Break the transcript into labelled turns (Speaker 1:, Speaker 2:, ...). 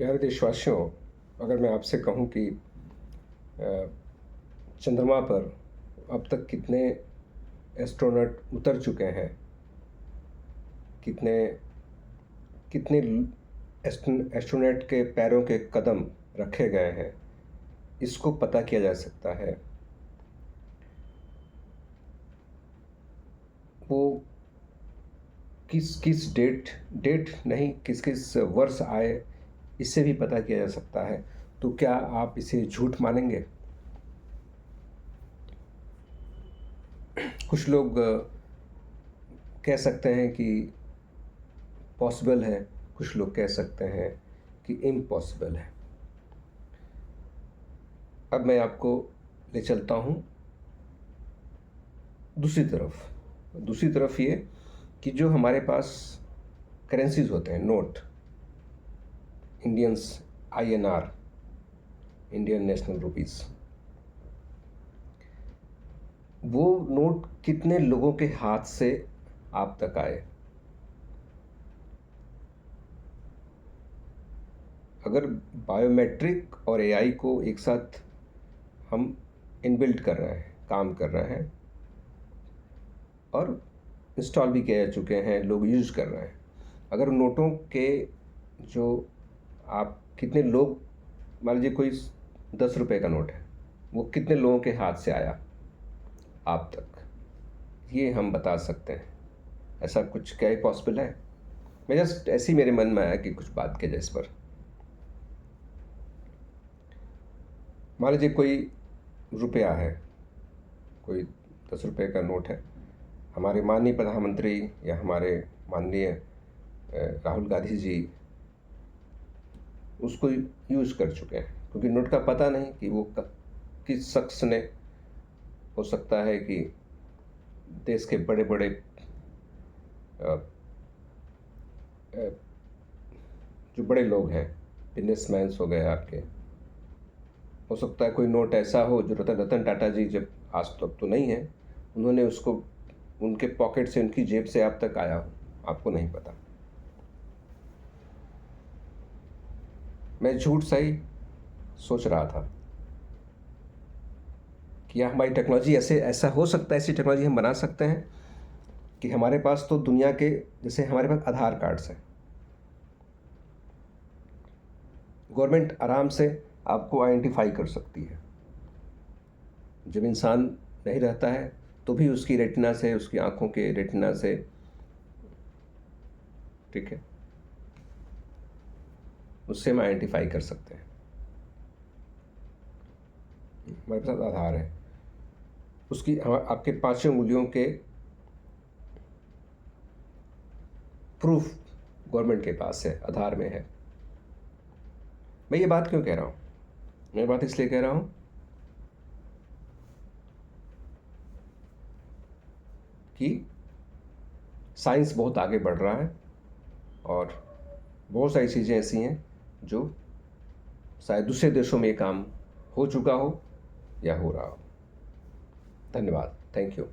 Speaker 1: प्यारे देशवासियों, अगर मैं आपसे कहूँ कि चंद्रमा पर अब तक कितने एस्ट्रोनॉट उतर चुके हैं, कितने कितने एस्ट्रोनॉट के पैरों के कदम रखे गए हैं, इसको पता किया जा सकता है। वो किस किस डेट नहीं, किस किस वर्ष आए, इससे भी पता किया जा सकता है। तो क्या आप इसे झूठ मानेंगे? कुछ लोग कह सकते हैं कि पॉसिबल है, कुछ लोग कह सकते हैं कि इम्पॉसिबल है। अब मैं आपको ले चलता हूँ दूसरी तरफ ये कि जो हमारे पास करेंसीज होते हैं, note, Indians INR, Indian national rupees, वो नोट कितने लोगों के हाथ से आप तक आए? अगर बायोमेट्रिक और AI को एक साथ हम इनबिल्ट कर रहे हैं, काम कर रहे हैं और इंस्टॉल भी किए जा चुके हैं, लोग यूज़ कर रहे हैं। अगर नोटों के जो आप कितने लोग, मान लीजिए कोई 10 रुपये का नोट है, वो कितने लोगों के हाथ से आया आप तक, ये हम बता सकते हैं। ऐसा कुछ क्या पॉसिबल है? मैं जस्ट ऐसे ही मेरे मन में आया कि कुछ बात किया जाए इस पर। मान लीजिए कोई रुपया है, कोई 10 रुपये का नोट है, हमारे माननीय प्रधानमंत्री या हमारे माननीय राहुल गांधी जी उसको यूज़ कर चुके हैं, क्योंकि नोट का पता नहीं कि वो किस शख्स ने, हो सकता है कि देश के बड़े बड़े जो बड़े लोग हैं, बिजनेसमैन हो गए आपके, हो सकता है कोई नोट ऐसा हो जो रतन टाटा जी, जब आज तो अब तो नहीं है, उन्होंने उसको उनके पॉकेट से, उनकी जेब से आप तक आया हो, आपको नहीं पता। मैं झूठ सही सोच रहा था कि हमारी टेक्नोलॉजी ऐसा हो सकता है, ऐसी टेक्नोलॉजी हम बना सकते हैं कि हमारे पास तो दुनिया के, जैसे हमारे पास आधार कार्ड्स हैं, गवर्नमेंट आराम से आपको आइडेंटिफाई कर सकती है। जब इंसान नहीं रहता है तो भी उसकी रेटिना से, उसकी आंखों के रेटिना से, ठीक है, उससे हम आइडेंटिफाई कर सकते हैं। हमारे पास आधार है, उसकी आपके 5 उंगलियों के प्रूफ गवर्नमेंट के पास है, आधार में है। मैं ये बात क्यों कह रहा हूँ? मैं बात इसलिए कह रहा हूँ कि साइंस बहुत आगे बढ़ रहा है और बहुत सारी चीज़ें ऐसी हैं जो शायद दूसरे देशों में ये काम हो चुका हो या हो रहा हो। धन्यवाद, थैंक यू।